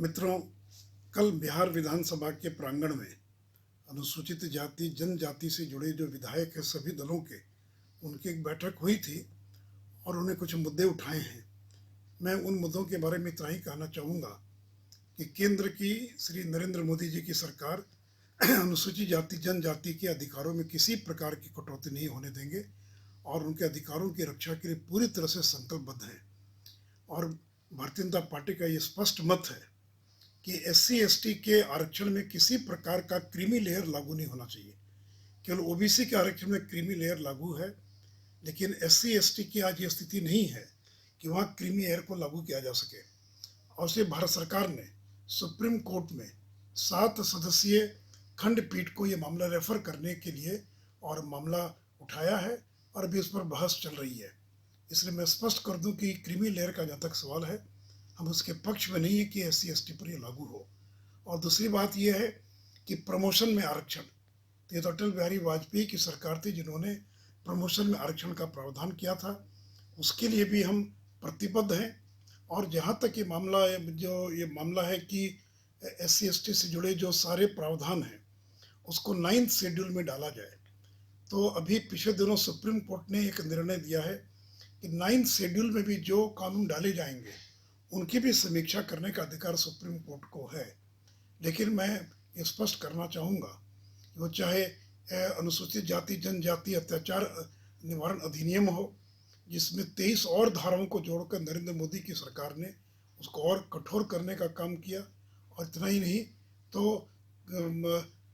मित्रों, कल बिहार विधानसभा के प्रांगण में अनुसूचित जाति जनजाति से जुड़े जो विधायक हैं सभी दलों के, उनकी एक बैठक हुई थी और उन्हें कुछ मुद्दे उठाए हैं। मैं उन मुद्दों के बारे में इतना ही कहना चाहूँगा कि केंद्र की श्री नरेंद्र मोदी जी की सरकार अनुसूचित जाति जनजाति के अधिकारों में किसी प्रकार की कटौती नहीं होने देंगे और उनके अधिकारों की रक्षा के लिए पूरी तरह से संकल्पबद्ध है। और भारतीय जनता पार्टी का ये स्पष्ट मत है कि SC/ST के आरक्षण में किसी प्रकार का क्रीमी लेयर लागू नहीं होना चाहिए। केवल OBC के आरक्षण में क्रीमी लेयर लागू है, लेकिन SC/ST की आज ये स्थिति नहीं है कि वहाँ क्रीमी लेयर को लागू किया जा सके। और इसलिए भारत सरकार ने सुप्रीम कोर्ट में 7 सदस्यीय खंडपीठ को ये मामला रेफर करने के लिए और मामला उठाया है और अभी उस पर बहस चल रही है। इसलिए मैं स्पष्ट कर दूं कि क्रीमी लेयर का जहाँ तक सवाल है, हम उसके पक्ष में नहीं है कि SC/ST पर ये लागू हो। और दूसरी बात यह है कि प्रमोशन में आरक्षण, तो ये तो अटल बिहारी वाजपेयी की सरकार थी जिन्होंने प्रमोशन में आरक्षण का प्रावधान किया था, उसके लिए भी हम प्रतिबद्ध हैं। और जहाँ तक ये मामला है कि SC/ST से जुड़े जो सारे प्रावधान हैं उसको 9th शेड्यूल में डाला जाए, तो अभी पिछले दिनों सुप्रीम कोर्ट ने एक निर्णय दिया है कि 9th शेड्यूल में भी जो कानून डाले जाएंगे उनकी भी समीक्षा करने का अधिकार सुप्रीम कोर्ट को है। लेकिन मैं ये स्पष्ट करना चाहूँगा कि वो चाहे अनुसूचित जाति जनजाति अत्याचार निवारण अधिनियम हो, जिसमें 23 और धाराओं को जोड़कर नरेंद्र मोदी की सरकार ने उसको और कठोर करने का काम किया, और इतना ही नहीं तो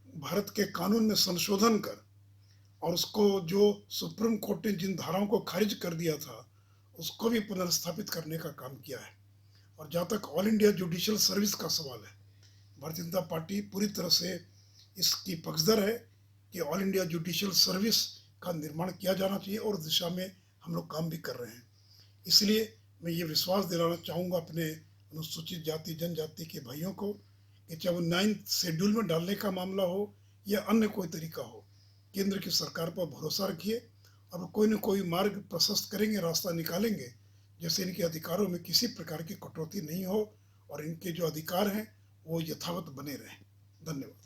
भारत के कानून में संशोधन कर और उसको जो सुप्रीम कोर्ट ने जिन धाराओं को खारिज कर दिया था उसको भी पुनर्स्थापित करने का काम किया है। और जहाँ तक ऑल इंडिया जुडिशियल सर्विस का सवाल है, भारतीय जनता पार्टी पूरी तरह से इसकी पक्षधर है कि ऑल इंडिया जुडिशियल सर्विस का निर्माण किया जाना चाहिए और उस दिशा में हम लोग काम भी कर रहे हैं। इसलिए मैं ये विश्वास दिलाना चाहूँगा अपने अनुसूचित जाति जनजाति के भाइयों को कि चाहे वो 9th शेड्यूल में डालने का मामला हो या अन्य कोई तरीका हो, केंद्र की सरकार पर भरोसा रखिए और वो कोई न कोई मार्ग प्रशस्त करेंगे, रास्ता निकालेंगे, जैसे इनके अधिकारों में किसी प्रकार की कटौती नहीं हो और इनके जो अधिकार हैं वो यथावत बने रहें। धन्यवाद।